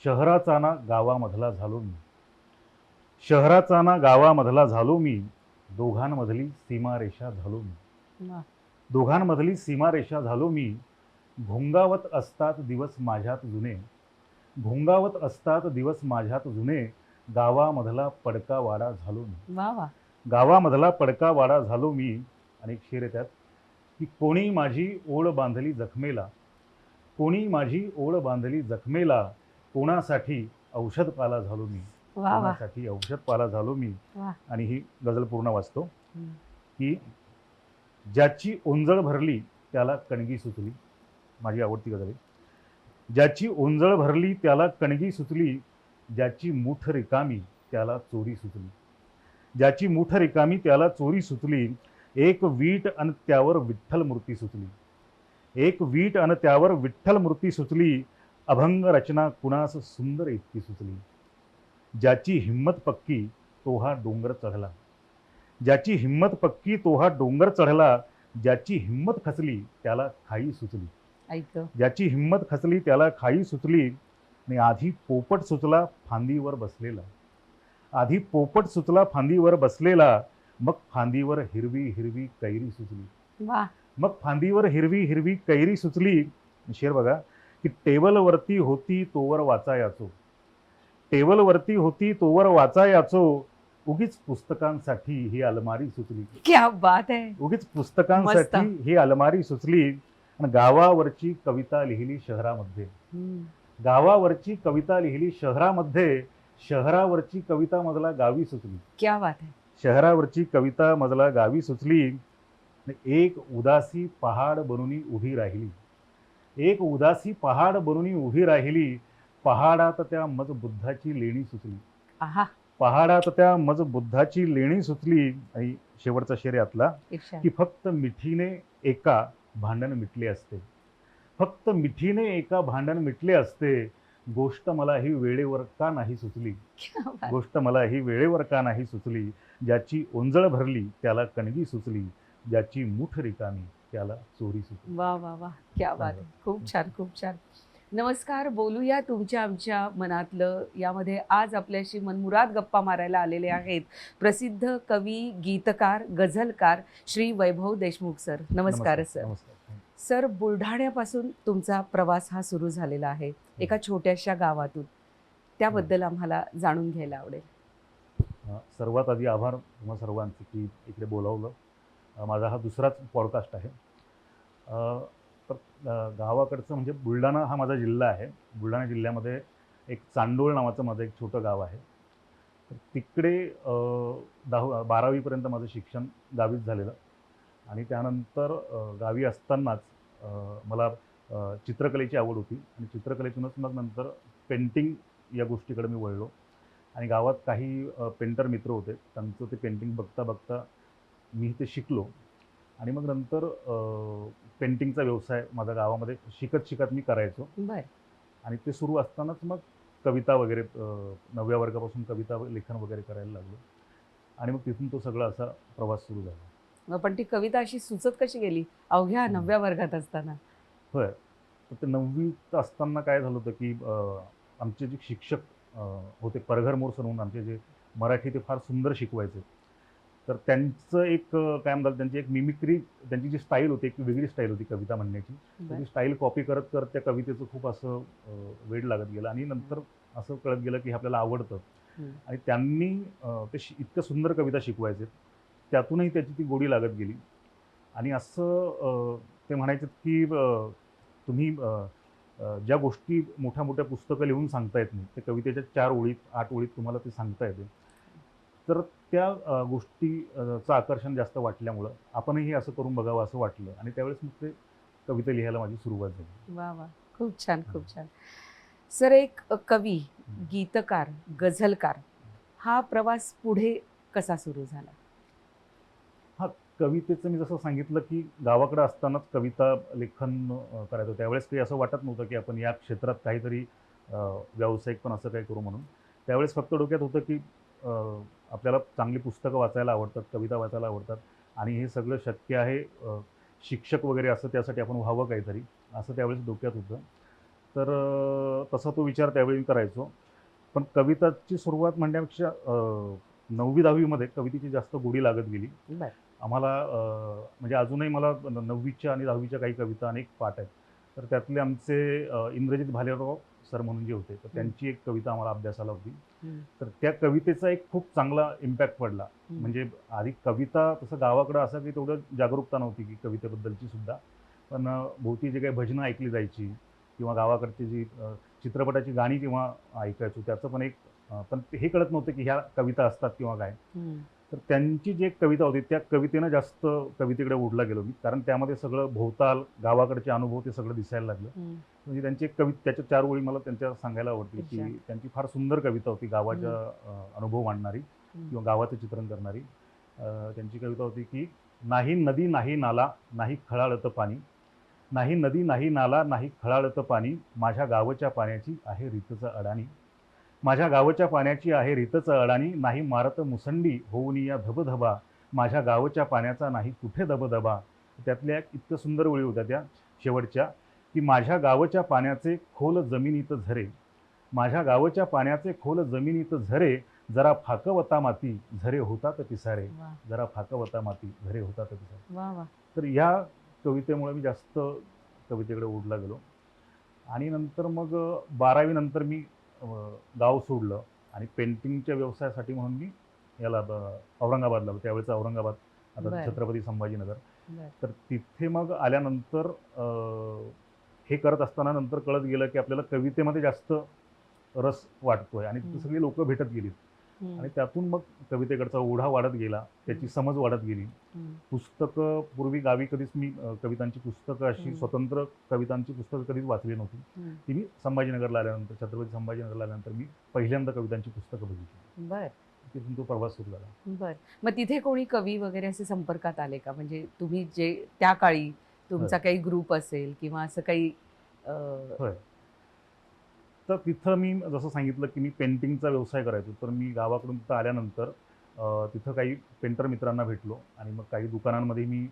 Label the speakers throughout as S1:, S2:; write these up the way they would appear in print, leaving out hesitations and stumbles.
S1: शहराचा ना गावामधला झालो मी. शहराचा ना गावामधला झालो मी. दोघांमधली सीमारेषा झालो मी.
S2: वाह!
S1: दोघांमधली सीमारेषा झालो मी. घोंगावत असतात दिवस माझ्यात जुने. घोंगावत असतात दिवस माझ्यात जुने. गावामधला पडका वाडा झालो मी.
S2: वाह, वाह!
S1: गावामधला पडका वाडा झालो मी. आणि एक शेर आहे त्यात, की कोणी माझी ओळ बांधली जखमेला. कोणी माझी ओळ बांधली जखमेला. कोणासाठी औषध पाला झालो मी.
S2: वाह, वाह!
S1: कोणासाठी औषध पाला झालो मी.
S2: वाह!
S1: आणि ही गझल पूर्ण वाचतो,
S2: हं.
S1: की ज्याची ओंजळ भरली त्याला कणगी सुचली. माझी आवडती गझल आहे. ज्याची ओंजळ भरली त्याला कणगी सुचली. ज्याची मूठ रिकामी त्याला चोरी सुचली. ज्याची मूठ रिकामी त्याला चोरी सुचली. एक वीट अन त्यावर विठ्ठल मूर्ती सुचली. एक वीट अन त्यावर विठ्ठल मूर्ती सुचली. अभंग रचना कुणास सुंदर इतकी सुचली. ज्याची हिम्मत पक्की तो हा डोंगर चढला. ज्याची हिम्मत पक्की तो हा डोंगर चढला. ज्याची हिम्मत खचली त्याला खाई सुचली.
S2: ऐक
S1: ज्याची हिम्मत खचली त्याला खाई सुचली. आणि आधी पोपट सुचला फांदीवर बसलेला. आधी पोपट सुचला फांदीवर बसलेला. मग फांदीवर हिरवी हिरवी कैरी सुचली.
S2: वाह!
S1: मग फांदीवर हिरवी हिरवी कैरी सुचली. शेर बघा, की टेबलवरती होती तोवर वाचायाचो. टेबलवरती होती तोवर वाचायाचो. उगीच पुस्तकांसाठी ही अलमारी सुचली.
S2: क्या बात है!
S1: उगीच पुस्तकांसाठी ही अलमारी सुचली. आणि गावावरची कविता लिहिली शहरामध्ये.
S2: हं.
S1: गावावरची कविता लिहिली शहरामध्ये. शहरावरची कविता मजला गावी सुचली.
S2: क्या बात है!
S1: शहरावरची कविता मजला गावी सुचली. आणि एक उदासी पहाड बनून उभी राहिली. एक उदासी पहाड बनून उभी राहिली. पहाडात त्या मज बुद्धाची लेणी सुचली.
S2: आहा!
S1: पहाडात त्या मज बुद्धाची लेणी सुचली. आणि शेवटचा शेर यातला,
S2: इर्षाद.
S1: की फक्त मिठीने एका भांडण मिटले असते. फक्त मिठीने एका भांडण मिटले असते. गोष्ट मला ही वेळेवर का नाही सुचली.
S2: क्या बात!
S1: गोष्ट मला ही वेळेवर का नाही सुचली. ज्याची ओंजळ भरली त्याला कणगी सुचली. ज्याची मूठ रिकामी त्याला चोरी सुचली.
S2: वाह, वाह, वाह! क्या बात आहे! खूप छान, खूप छान. नमस्कार, बोलूया तुमच्या आमच्या मनातलं यामध्ये आज आपल्याशी मनमुराद गप्पा मारायला आलेले आहेत प्रसिद्ध कवी, गीतकार, गझलकार श्री वैभव देशमुख सर. नमस्कार सर.
S1: नमस्कार.
S2: सर, बुलढाण्यापासून तुमचा प्रवास हा सुरू झालेला आहे एका छोट्याशा गावातून. त्याबद्दल आम्हाला जाणून घ्यायला आवडेल.
S1: सर्वात आधी आभार तुम्हा सर्वांचे, की इकडे बोलावलं. माझा हा दुसराच पॉडकास्ट आहे. तर गावाकडचं म्हणजे बुलढाणा हा माझा जिल्हा आहे. बुलढाणा जिल्ह्यामध्ये एक चांडोळ नावाचं माझं एक छोटं गाव आहे. तर तिकडे 12वीपर्यंत माझं शिक्षण गावीच झालेलं. आणि त्यानंतर गावी असतानाच मला चित्रकलेची आवड होती. आणि चित्रकलेतूनच मग नंतर पेंटिंग या गोष्टीकडे मी वळलो. आणि गावात काही पेंटर मित्र होते. त्यांचं ते पेंटिंग बघता बघता मी ते शिकलो. आणि मग नंतर पेंटिंगचा व्यवसाय माझ्या गावामध्ये शिकत शिकत मी करायचो.
S2: बरं.
S1: आणि ते सुरू असतानाच मग कविता वगैरे 9व्या वर्गापासून कविता लेखन वगैरे करायला लागलो. आणि मग तिथून तो सगळा असा प्रवास सुरू झाला.
S2: मग पण ती कविता अशी सुचत कशी गेली अवघ्या 9व्या वर्गात असताना?
S1: होय. तर ते 9वीत असताना काय झालं होतं, की आमचे जे शिक्षक होते परघर मोर सर म्हणून, आमचे जे मराठी ते फार सुंदर शिकवायचे. तर त्यांचं एक काय म्हणतात, त्यांची एक मिमिक्री, त्यांची जी स्टाईल होती, एक वेगळी स्टाईल होती कविता म्हणण्याची.
S2: बरं.
S1: ती स्टाईल कॉपी करत करत त्या कवितेचं खूप असं वेड लागत गेलं. आणि नंतर असं कळत गेलं की हे आपल्याला आवडतं.
S2: हं.
S1: आणि त्यांनी ते इतकं सुंदर कविता शिकवायचे, त्यातूनही त्याची ती गोडी लागत गेली. आणि असं ते म्हणायचे की तुम्ही ज्या गोष्टी मोठ्या मोठ्या पुस्तकं लिहून सांगता येत नाही, ते कवितेच्या 4 ओळीत 8 ओळीत तुम्हाला ते सांगता येते. तर त्या गोष्टीचं आकर्षण जास्त वाटल्यामुळं आपणही असं करून बघावं असं वाटलं. आणि त्यावेळेस मग ते कविता लिहायला माझी सुरुवात झाली.
S2: वा वा, खूप छान, खूप छान. सर, एक कवी, गीतकार, गझलकार हा प्रवास पुढे कसा सुरू झाला?
S1: हां, कवितेचं मी जसं सांगितलं, की गावाकडे असतानाच कविता लेखन करायचो. त्यावेळेस काही असं वाटत नव्हतं की आपण या क्षेत्रात काहीतरी व्यावसायिक पण असं काही करू म्हणून. त्यावेळेस फक्त डोक्यात होतं की आपल्याला चांगली पुस्तकं वाचायला आवडतात, कविता वाचायला आवडतात. आणि हे सगळं शक्य आहे शिक्षक वगैरे असं त्यासाठी आपण व्हावं काहीतरी, असं त्यावेळेस डोक्यात होतं. तर तसा तो विचार त्यावेळी मी करायचो. पण कविताची सुरुवात म्हणण्यापेक्षा 9वी-10वीमध्ये कवितेची जास्त गोडी लागत गेली.
S2: बरं.
S1: आम्हाला म्हणजे अजूनही मला 9वीच्या आणि 10वीच्या काही कविता अनेक पाठ आहेत. तर त्यातले आमचे इंद्रजित भालेराव सर म्हणून जे होते, तर त्यांची एक कविता आम्हाला अभ्यासाला होती.
S2: हं,
S1: तर त्या कवितेचा एक खूप चांगला इम्पॅक्ट पडला.
S2: हं.
S1: म्हणजे आधी कविता तसं गावाकडं असं काही तेवढं जागरूकता नव्हती की कवितेबद्दलची सुद्धा. पण भोवती जे काही भजनं ऐकली जायची किंवा गावाकडची जी चित्रपटाची गाणी जेव्हा ऐकायचो त्याचं पण एक पण हे कळत नव्हतं की ह्या कविता असतात किंवा काय.
S2: हं.
S1: तर त्यांची जी एक कविता होती त्या कवितेनं जास्त कवितेकडे ओढला गेलो मी. कारण त्यामध्ये सगळं भोवताल, गावाकडचे अनुभव ते सगळं दिसायला लागलं.
S2: हं.
S1: म्हणजे त्यांची एक त्याच्या 4 ओळी मला त्यांच्या सांगायला आवडतील,
S2: अच्छा.
S1: की त्यांची फार सुंदर कविता होती गावाच्या अनुभव मांडणारी
S2: हं.
S1: किंवा गावाचं चित्रण करणारी. त्यांची कविता होती, की नाही नदी, नाही नाला, नाही खळाळतं पाणी. नाही नदी, नाही नाला, नाही खळाळतं पाणी. माझ्या गावच्या पाण्याची आहे रीतच अडाणी. माझ्या गावच्या पाण्याची आहे रीतच अडाणी. नाही मारत मुसंडी होऊन या धबधबा. माझ्या गावच्या पाण्याचा नाही कुठे दबदबा. त्यातल्या इतकं सुंदर ओळी होत्या त्या शेवटच्या, की माझ्या गावच्या पाण्याचे खोल जमिनीत झरे. माझ्या गावच्या पाण्याचे खोल जमिनीत झरे. जरा फाकवता माती झरे होतात पिसारे.
S2: वाह!
S1: जरा फाकवता माती झरे होतात पिसारे.
S2: वाह! वाह!
S1: तर या कवितेमुळे मी जास्त कवितेकडे ओढला गेलो. आणि नंतर मग 12वी नंतर मी अ, गाव सोडलं आणि पेंटिंगच्या व्यवसायासाठी म्हणून मी याला औरंगाबादला आलो. त्यावेळेचं औरंगाबाद, आता
S2: बरं.
S1: छत्रपती संभाजीनगर.
S2: बरं.
S1: तर तिथे मग आल्यानंतर हे करत असताना नंतर कळत गेलं, की आपल्याला कवितेमध्ये जास्त रस वाटतोय आणि तिथे
S2: हं.
S1: सगळी लोकं भेटत गेलीत.
S2: हं.
S1: आणि त्यातून मग कवितेकडचा ओढा वाढत गेला. त्याची समज वाढत गेली.
S2: हं.
S1: पुस्तकं पूर्वी गावी कधीच मी कवितांची पुस्तकं अशी
S2: हं.
S1: स्वतंत्र कवितांची पुस्तकं कधीच वाचली नव्हती.
S2: हं.
S1: ती मी संभाजीनगरला आल्यानंतर, छत्रपती संभाजीनगरला आल्यानंतर मी पहिल्यांदा कवितांची पुस्तकं बघितली.
S2: बरं.
S1: तिथून तो प्रवास सुरू झाला.
S2: बरं. मग तिथे कोणी कवी वगैरे असे संपर्कात आले का? म्हणजे तुम्ही जे त्या काळी तुमचा
S1: होय.
S2: काही ग्रुप असेल किंवा असं काही
S1: होय. तर तिथं मी जसं सांगितलं, की मी पेंटिंगचा व्यवसाय करायचो. तर मी गावाकडून तिथं आल्यानंतर तिथं काही पेंटर मित्रांना भेटलो आणि मग काही दुकानांमध्ये मी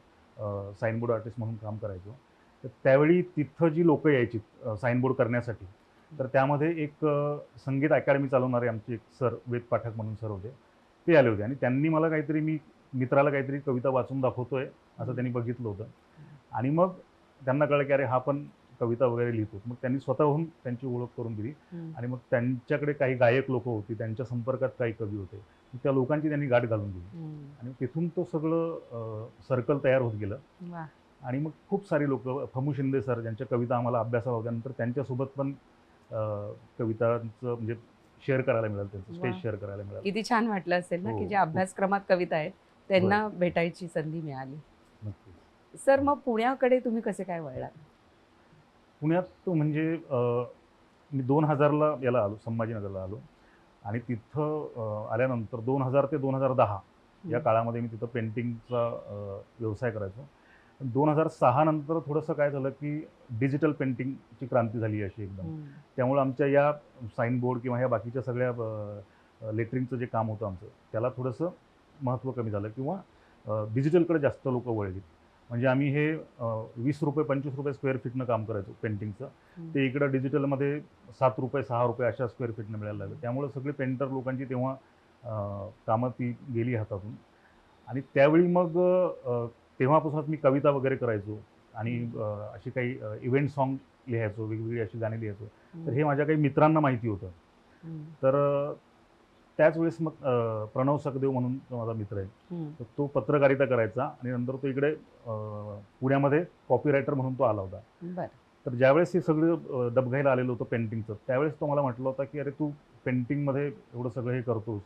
S1: साइनबोर्ड आर्टिस्ट म्हणून काम करायचो. तर त्यावेळी तिथं जी लोकं यायची साइनबोर्ड करण्यासाठी, तर त्यामध्ये एक संगीत अकॅडमी चालवणारे आमचे एक सर, वेद पाठक म्हणून सर होते. ते आले होते आणि त्यांनी मला काहीतरी मी मित्राला काहीतरी कविता वाचून दाखवतोय, असं त्यांनी बघितलं होतं. आणि मग त्यांना कळलं, की अरे हा पण कविता वगैरे लिहितो. मग त्यांनी स्वतःहून त्यांची ओळख करून दिली
S2: हं.
S1: आणि मग त्यांच्याकडे काही गायक लोकं होती, त्यांच्या संपर्कात काही कवी होते. त्या लोकांची त्यांनी गाठ घालून दिली
S2: हं.
S1: आणि तिथून तो सगळं सर्कल तयार होत गेलं.
S2: वाह!
S1: आणि मग खूप सारी लोकं, फमू शिंदे सर ज्यांच्या कविता आम्हाला अभ्यासाला होत्या, नंतर त्यांच्यासोबत पण कवितांचं म्हणजे शेअर करायला मिळालं, त्यांचं स्टेज
S2: वाह!
S1: शेअर करायला मिळालं.
S2: किती छान वाटलं असेल ना,
S1: हो,
S2: की ज्या
S1: खूप.
S2: अभ्यासक्रमात कविता आहेत, त्यांना भेटायची संधी मिळाली.
S1: नक्कीच.
S2: सर मग पुण्याकडे तुम्ही कसे काय वळलात?
S1: पुण्यात तो म्हणजे मी 2000ला याला आलो, संभाजीनगरला आलो आणि तिथं आल्यानंतर 2000 ते 2010 या
S2: हं.
S1: काळामध्ये मी तिथं पेंटिंगचा व्यवसाय करायचो. 2006 नंतर थोडंसं काय झालं, की डिजिटल पेंटिंगची क्रांती झाली अशी एकदम.
S2: हं.
S1: त्यामुळं आमच्या या साइनबोर्ड किंवा ह्या बाकीच्या सगळ्या लेटरिंगचं जे काम होतं आमचं, त्याला थोडंसं महत्त्व कमी झालं किंवा डिजिटलकडे जास्त लोकं वळली. म्हणजे आम्ही हे ₹20 ₹25 स्क्वेअर फीटनं काम करायचो पेंटिंगचं.
S2: हं.
S1: ते इकडं डिजिटलमध्ये ₹7 ₹6 अशा स्क्वेअर फीटनं मिळायला लागलं. त्यामुळं सगळे पेंटर लोकांची तेव्हा कामं ती गेली हातातून आणि त्यावेळी मग तेव्हापासूनच मी कविता वगैरे करायचो आणि अशी काही इव्हेंट सॉन्ग लिहायचो, वेगवेगळी अशी गाणी लिहायचो. तर हे माझ्या काही मित्रांना माहिती होतं.
S2: हं.
S1: तर त्याच वेळेस मग प्रणव सखदेव म्हणून जो माझा मित्र आहे,
S2: हं.
S1: तर तो पत्रकारिता करायचा आणि नंतर तो इकडे पुण्यामध्ये कॉपीरायटर म्हणून तो आला होता.
S2: बरं.
S1: तर ज्यावेळेस हे सगळं डबघाईला आलेलं होतं पेंटिंगचं, त्यावेळेस तो मला म्हटला होता, की "अरे तू पेंटिंगमध्ये एवढं सगळं हे करतोस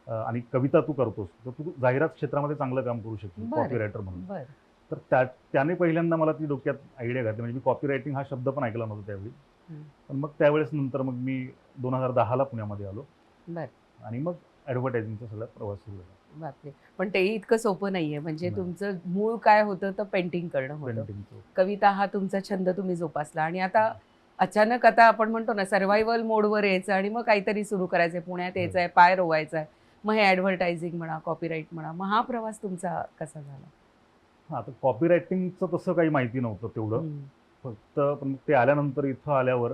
S1: आणि कविता तू करतोस, तर तू जाहिरात क्षेत्रामध्ये चांगलं काम करू शकशील
S2: बरं.
S1: कॉपीरायटर म्हणून."
S2: बरं.
S1: तर त्याने पहिल्यांदा मला ती डोक्यात आयडिया घातली. म्हणजे मी कॉपी रायटिंग हा शब्द पण ऐकला नव्हता त्यावेळी.
S2: हं.
S1: पण मग त्यावेळेस नंतर मग मी 2010ला पुण्यामध्ये आलो
S2: बरं.
S1: आणि मग ॲडव्हर्टायझिंगचा सगळा प्रवास सुरू झाला.
S2: बापरे! पण तेही इतकं सोपं नाहीये. म्हणजे
S1: नाही.
S2: तुमचं मूळ काय होतं तर पेंटिंग करणं होतं.
S1: पेंटिंगचं.
S2: कविता हा तुमचा छंद तुम्ही जोपासला आणि आता अचानक आता आपण म्हणतो ना सर्व्हायव्हल मोडवर यायचं आणि मग काहीतरी सुरू करायचंय, पुण्यात यायचंय, पाय रोवायचा आहे. मग हे ॲडव्हर्टायझिंग म्हणा, कॉपीराईट म्हणा. मग हा प्रवास तुमचा कसा झाला?
S1: हां, तर कॉपी रायटिंगचं तसं काही माहिती नव्हतं तेवढं.
S2: हं.
S1: फक्त पण मग ते आल्यानंतर इथं आल्यावर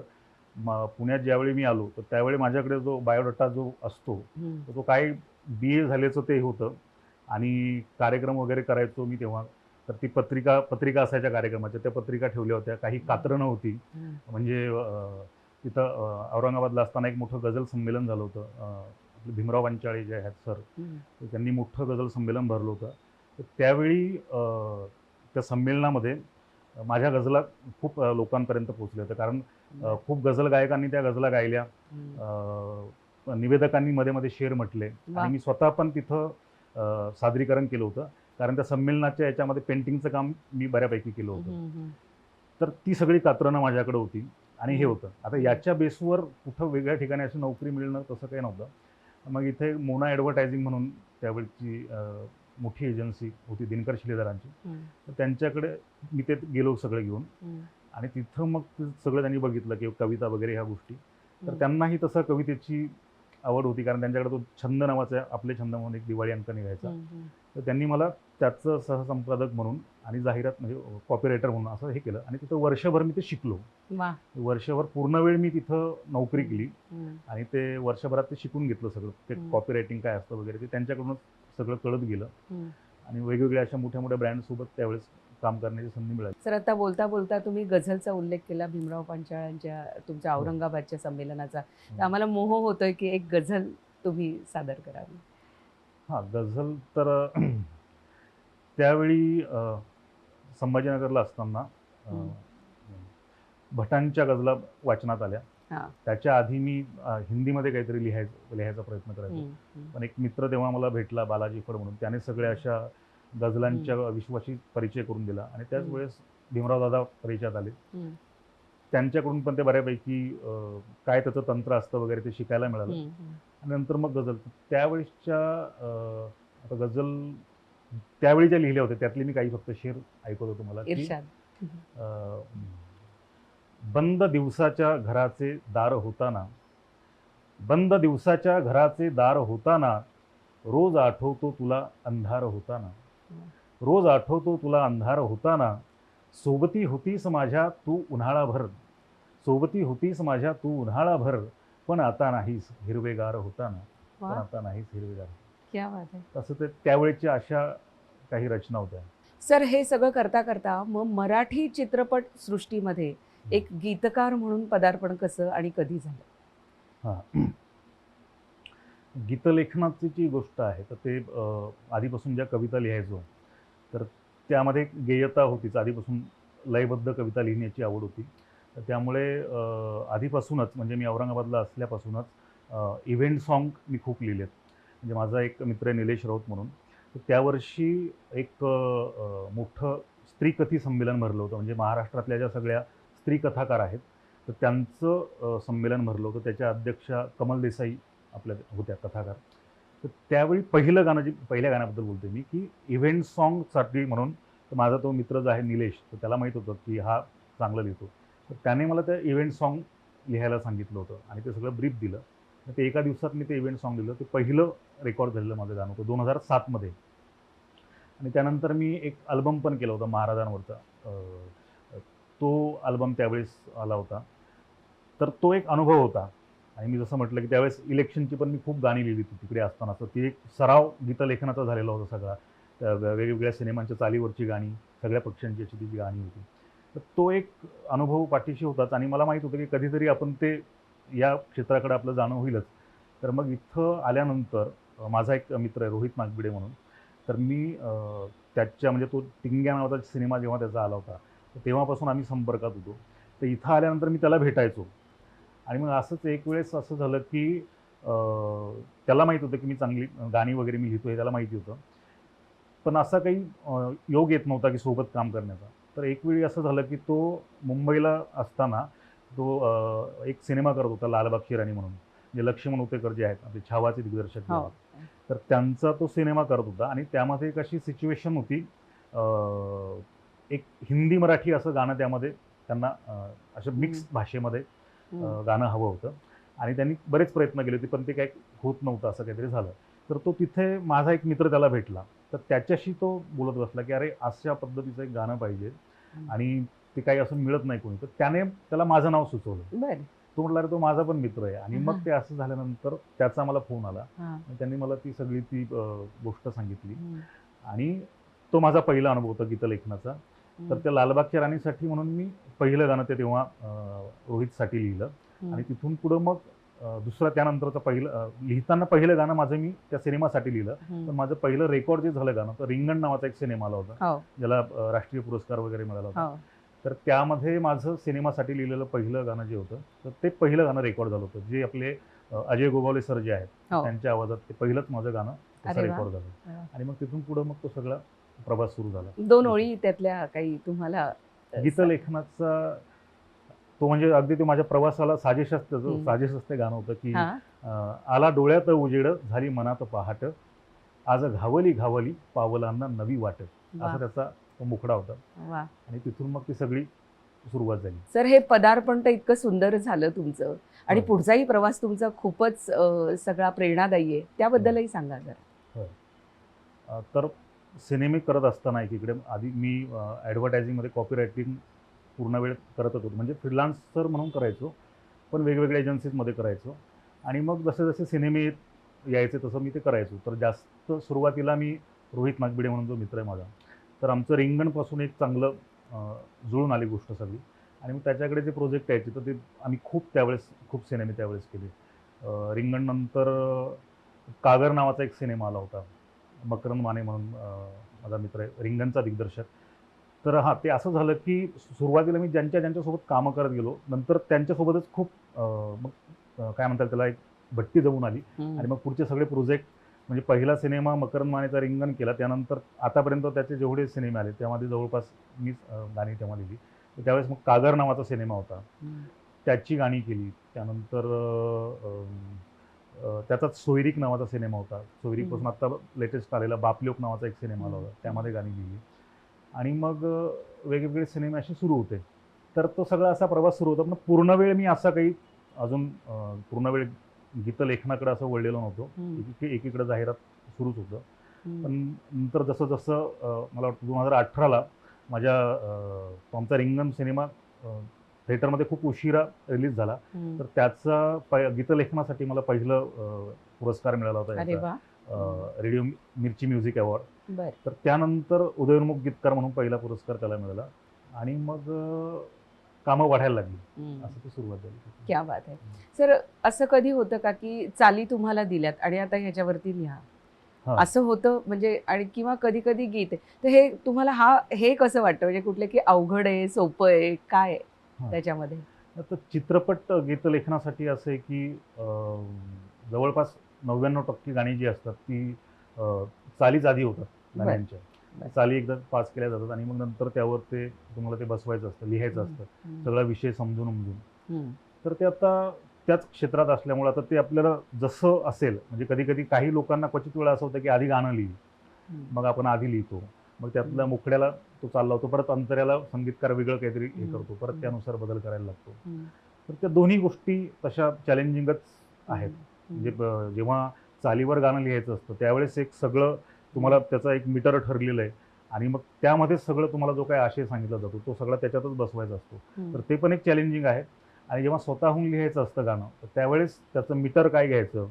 S1: पुण्यात ज्यावेळी मी आलो तर त्यावेळी माझ्याकडे जो बायोडाटा जो असतो तर तो काय BA झाल्याचं ते होतं आणि कार्यक्रम वगैरे करायचो मी तेव्हा. तर ती पत्रिका असायच्या कार्यक्रमाच्या, त्या पत्रिका ठेवल्या होत्या. काही कात्रणं होती. म्हणजे तिथं औरंगाबादला असताना एक मोठं गझल संमेलन झालं होतं. आपले भीमराव पांचाळे जे आहेत सर, तर त्यांनी मोठं गझल संमेलन भरलं होतं. तर त्यावेळी त्या संमेलनामध्ये माझ्या गझला खूप लोकांपर्यंत पोहोचल्या होत्या. कारण खूप गझल गायकांनी त्या गझला गायल्या. निवेदकांनी मध्ये मध्ये शेर म्हटले आणि मी स्वतः पण तिथं सादरीकरण केलं होतं. कारण त्या संमेलनाच्या याच्यामध्ये पेंटिंगचं काम मी बऱ्यापैकी केलं होतं. तर ती सगळी कात्रणं माझ्याकडे होती आणि हे होतं. आता याच्या बेसवर कुठं वेगळ्या ठिकाणी अशी नोकरी मिळणं तसं काही नव्हतं. मग इथे मोना ॲडव्हर्टायझिंग म्हणून त्यावेळची मोठी एजन्सी होती दिनकर शिलेदारांची. तर त्यांच्याकडे मी ते गेलो सगळं घेऊन आणि तिथं मग सगळं त्यांनी बघितलं की कविता वगैरे ह्या गोष्टी. तर त्यांनाही तसं कवितेची आवड होती, कारण त्यांच्याकडे तो छंद नावाचा आपले छंद म्हणून एक दिवाळी अंक निघायचा. तर त्यांनी मला त्याचं सहसंपादक म्हणून आणि जाहिरात म्हणजे कॉपीरायटर म्हणून असं हे केलं आणि तिथं वर्षभर मी ते शिकलो. वर्षभर पूर्ण वेळ मी तिथं नोकरी केली आणि ते वर्षभरात ते शिकून घेतलं सगळं. ते कॉपी रायटिंग काय असतं वगैरे ते त्यांच्याकडूनच सगळं कळत गेलं आणि वेगवेगळ्या अशा मोठ्या मोठ्या ब्रँडसोबत त्यावेळेस काम करण्याची संधी मिळाली.
S2: सर, आता बोलता बोलता तुम्ही गझलचा उल्लेख केला, भीमराव पांचाळांच्या तुमच्या औरंगाबादच्या संमेलनाचा. तर आम्हाला मोह होतोय की एक गझल तुम्ही सादर करावी.
S1: हां, गझल तर त्यावेळी संभाजीनगरला असताना भटांच्या गझला वाचनात आल्या. त्याच्या आधी मी हिंदीमध्ये काहीतरी लिहायचा प्रयत्न करायचो. पण एक मित्र तेव्हा मला भेटला, बालाजी फड म्हणून. त्याने सगळ्या अशा गझलांच्या विश्वाशी परिचय करून दिला आणि त्याच वेळेस भीमराव दादा परिचयात आले. त्यांच्याकडून पण ते बऱ्यापैकी काय त्याचं तंत्र असतं वगैरे ते शिकायला मिळालं आणि नंतर मग गझल. त्यावेळेसच्या आता गझल त्यावेळी ज्या लिहिल्या होत्या त्यातली मी काही फक्त शेर ऐकवतो तुम्हाला की बंद दिवसाच्या घराचे दार होताना, बंद दिवसाच्या घराचे दार होताना, रोज आठवतो तुला अंधार होताना, रोज आठवतो तुला अंधार होताना, सोबती होतीस माझ्या तू उन्हाळाभर, सोबती होतीस माझ्या तू उन्हाळाभर, पण आता नाहीस हिरवेगार होताना, पण आता नाहीस हिरवेगार. क्या बात आहे. तसं ते त्यावेळेच्या अशा काही रचना होत्या.
S2: सर, हे सगळं करता करता मग मराठी चित्रपट सृष्टीमध्ये एक गीतकार म्हणून पदार्पण कसं आणि कधी झालं?
S1: हां, गीतलेखनाची जी गोष्ट आहे तर ते आधीपासून ज्या कविता लिहायचो तर त्यामध्ये गेयता होतीच. आधीपासून लयबद्ध कविता लिहिण्याची आवड होती. तर त्यामुळे आधीपासूनच म्हणजे मी औरंगाबादला असल्यापासूनच इव्हेंट सॉन्ग मी खूप लिहिलेत. म्हणजे माझा एक मित्र आहे निलेश राऊत म्हणून. तर त्यावर्षी एक मोठं स्त्रीकथी संमेलन भरलं होतं. म्हणजे महाराष्ट्रातल्या ज्या सगळ्या स्त्री कथाकार आहेत तर त्यांचं संमेलन भरलं होतं. त्याच्या अध्यक्षा कमल देसाई आपल्या होत्या कथाकार. तर त्यावेळी पहिलं गाणं पहिल्या गाण्याबद्दल बोलतोय मी की इव्हेंट सॉन्गसाठी म्हणून. तर माझा तो मित्र जो आहे निलेश, तर त्याला माहीत होतं की हा चांगलं लिहितो. तर त्याने मला त्या इव्हेंट सॉन्ग लिहायला सांगितलं होतं आणि ते सगळं ब्रीफ दिलं. तर ते एका दिवसात मी ते इव्हेंट सॉन्ग लिहिलं. ते पहिलं रेकॉर्ड झालेलं माझं गाणं होतं 2007 मध्ये. आणि त्यानंतर मी एक अल्बम पण केला होता महाराजांवरचा. तो अल्बम त्यावेळेस आला होता. तर तो एक अनुभव होता आणि मी जसं म्हटलं की त्यावेळेस इलेक्शनची पण मी खूप गाणी लिहिली होती तिकडे असताना. तर ती एक सराव गीतलेखनाचा झालेला होता सगळा. वेगवेगळ्या सिनेमांच्या चालीवरची गाणी, सगळ्या पक्षांची अशी ती गाणी होती. तर तो एक अनुभव पाठीशी होताच आणि मला माहीत होतं की कधीतरी आपण ते या क्षेत्राकडे आपलं जाणं होईलच. तर मग इथं आल्यानंतर माझा एक मित्र आहे रोहित नागबिडे म्हणून. तर मी त्याच्या म्हणजे तो टिंग्या नावाचा सिनेमा जेव्हा त्याचा आला होता तर तेव्हापासून आम्ही संपर्कात होतो. तर इथं आल्यानंतर मी त्याला भेटायचो आणि मग असंच एक वेळेस असं झालं की त्याला माहीत होतं की मी चांगली गाणी वगैरे मी लिहितो हे त्याला माहिती होतं. पण असा काही योग येत नव्हता की सोबत काम करण्याचा. तर एक वेळी असं झालं की तो मुंबईला असताना तो एक सिनेमा करत होता लालबागची राणी म्हणून. म्हणजे लक्ष्मण उतेकर जे आहेत ते छावाचे दिग्दर्शक आहेत. तर त्यांचा तो सिनेमा करत होता आणि त्यामध्ये एक अशी सिच्युएशन होती, एक हिंदी मराठी असं गाणं त्यामध्ये त्यांना असं मिक्स भाषेमध्ये गाणं हवं होतं आणि त्यांनी बरेच प्रयत्न केले होते पण ते काही होत नव्हतं, असं काहीतरी झालं. तर तो तिथे माझा एक मित्र त्याला भेटला. तर त्याच्याशी तो बोलत बसला की अरे अशा पद्धतीचं एक गाणं पाहिजे आणि ते काही असं मिळत नाही कोणी. तर त्याने त्याला माझं नाव सुचवलं. तो म्हटला, अरे तो माझा पण मित्र आहे. आणि मग
S2: हा.
S1: ते असं झाल्यानंतर त्याचा मला फोन आला.
S2: हा.
S1: आणि त्यांनी मला ती सगळी ती गोष्ट सांगितली.
S2: हम्म.
S1: आणि तो माझा पहिला अनुभव होता गीतलेखनाचा. तर त्या लालबागच्या राणीसाठी म्हणून मी पहिलं गाणं ते तेव्हा रोहितसाठी लिहिलं.
S2: हम्म.
S1: आणि तिथून पुढं मग दुसरं त्यानंतरचं पहिलं लिहिताना पहिलं गाणं माझं मी त्या सिनेमासाठी लिहिलं.
S2: हम्म.
S1: तर माझं पहिलं रेकॉर्ड जे झालं गाणं, तर रिंगण नावाचा एक सिनेमा आला होता,
S2: हो.
S1: ज्याला राष्ट्रीय पुरस्कार वगैरे मिळाला होता.
S2: हो.
S1: तर त्यामध्ये माझं सिनेमासाठी लिहिलेलं पहिलं गाणं जे होतं, तर ते पहिलं गाणं रेकॉर्ड झालं होतं, जे आपले अजय गोगावले सर जे आहेत,
S2: हो.
S1: त्यांच्या आवाजात ते पहिलंच माझं गाणं तसं
S2: अरे वा.
S1: रेकॉर्ड झालं.
S2: वा.
S1: आणि मग तिथून पुढं मग तो सगळा प्रवास सुरू झाला.
S2: 2 ओळी त्यातल्या काही तुम्हाला
S1: गीतलेखनाचा तो म्हणजे अगदी ते माझ्या प्रवासाला साजेशच
S2: हम्म.
S1: साजेशच ते गाणं होतं की
S2: हा.
S1: आला डोळ्यात उजेड, झाली मनात पहाट, आज घावली घावली पावलांना नवी वाट,
S2: वा.
S1: असा त्याचा तो मुखडा होता.
S2: वा.
S1: आणि तिथून मग ती सगळी सुरुवात झाली.
S2: सर, हे पदार्पण तर इतकं सुंदर झालं तुमचं आणि
S1: हो.
S2: पुढचाही प्रवास तुमचा खूपच सगळा प्रेरणादायी आहे, त्याबद्दलही सांगा जरा.
S1: तर सिनेमे करत असताना एकीकडे आधी मी ॲडव्हर्टायझिंगमध्ये कॉपी रायटिंग पूर्ण वेळ करत होतो, म्हणजे फ्रीलान्सर म्हणून करायचो, पण वेगवेगळ्या एजन्सीजमध्ये करायचो. आणि मग जसे जसे सिनेमे यायचे तसं मी ते करायचो. तर जास्त सुरुवातीला मी रोहित नागबिडे म्हणून जो मित्र आहे माझा, तर आमचं रिंगणपासून एक चांगलं जुळून आली गोष्ट सगळी. आणि मग त्याच्याकडे जे प्रोजेक्ट यायचे तर ते आम्ही खूप सिनेमे त्यावेळेस केले. रिंगणनंतर कागर नावाचा एक सिनेमा आला होता, मकरंद माने म्हणून माझा मित्र आहे, रिंगणचा दिग्दर्शक. तर हां, ते असं झालं की सुरुवातीला मी ज्यांच्यासोबत कामं करत गेलो, नंतर त्यांच्यासोबतच खूप मग काय म्हणतात त्याला, एक भट्टी जमून आली. आणि मग पुढचे सगळे प्रोजेक्ट, म्हणजे पहिला सिनेमा मकरंद मानेचा रिंगण केला, त्यानंतर आतापर्यंत त्याचे जेवढे सिनेमे आले त्यामध्ये जवळपास मीच गाणी तेव्हा लिहिली. तर त्यावेळेस मग कागर नावाचा सिनेमा होता, त्याची गाणी केली. त्यानंतर त्याचाच सोयरीक नावाचा सिनेमा होता. सोयरीकपासून आत्ता लेटेस्ट आलेला बापलोक नावाचा एक सिनेमा आला होता, त्यामध्ये गाणी लिहिली. आणि मग वेगवेगळे सिनेमे असे सुरू होते. तर तो सगळा असा प्रवास सुरू होता. पण पूर्ण वेळ मी असा काही अजून पूर्ण वेळ गीतलेखनाकडे असं वळलेलो नव्हतो. एकीकडे जाहिरात सुरूच होतं. पण नंतर जसं जसं मला वाटतं 2018ला माझ्या तो आमचा रिंगण सिनेमा थिएटरमध्ये खूप उशिरा रिलीज झाला. तर त्याचा गीतलेखनासाठी मला पहिलं पुरस्कार मिळाला होता
S2: अरे
S1: याचा,
S2: वा.
S1: रेडिओ मिर्ची म्युझिक अवॉर्ड.
S2: बर.
S1: तर त्यानंतर उदयोन्मुख गीतकार म्हणून पहिला पुरस्कार त्याला मिळाला. आणि मग कामं वाढायला लागली, असं ती सुरुवात झाली.
S2: क्या बात आहे. सर, असं कधी होतं का की चाली तुम्हाला दिल्यात आणि आता ह्याच्यावरती लिहा,
S1: हां.
S2: असं होतं म्हणजे? आणि किंवा कधी कधी गीत आहे, तर हे तुम्हाला हे कसं वाटतं, म्हणजे कुठले की अवघड आहे, सोपं आहे, काय आहे
S1: हां.
S2: त्याच्यामध्ये?
S1: आता चित्रपट गीतलेखनासाठी असं आहे की जवळपास 99% गाणी जी असतात ती चालीच आधी होतात
S2: बरं.
S1: गाण्यांच्या.
S2: बरं.
S1: चाली एकदा पास केल्या जातात आणि मग नंतर त्यावर ते तुम्हाला ते बसवायचं असतं, लिहायचं असतं, सगळा विषय समजून उमजून. तर ते आता त्याच क्षेत्रात असल्यामुळे आता ते आपल्याला जसं असेल, म्हणजे कधी कधी काही लोकांना क्वचित वेळा असं होतं की आधी गाणं लिही, मग आपण आधी लिहितो, मग त्यातल्या मुखड्याला तो चालला होतो, परत अंतऱ्याला संगीतकार वेगळं काहीतरी हे करतो, परत त्यानुसार बदल करायला लागतो. तर त्या दोन्ही गोष्टी तशा चॅलेंजिंगच आहेत. म्हणजे जेव्हा चालीवर गाणं लिहायचं असतं त्यावेळेस एक सगळं तुम्हाला त्याचा एक मीटर ठरलेलं आहे, आणि मग त्यामध्ये सगळं तुम्हाला जो काही आशय सांगितला जातो तो सगळा त्याच्यातच बसवायचा असतो. तर ते पण एक चॅलेंजिंग आहे. आणि जेव्हा स्वतःहून लिहायचं असतं गाणं, तर त्यावेळेस त्याचं मीटर काय घ्यायचं,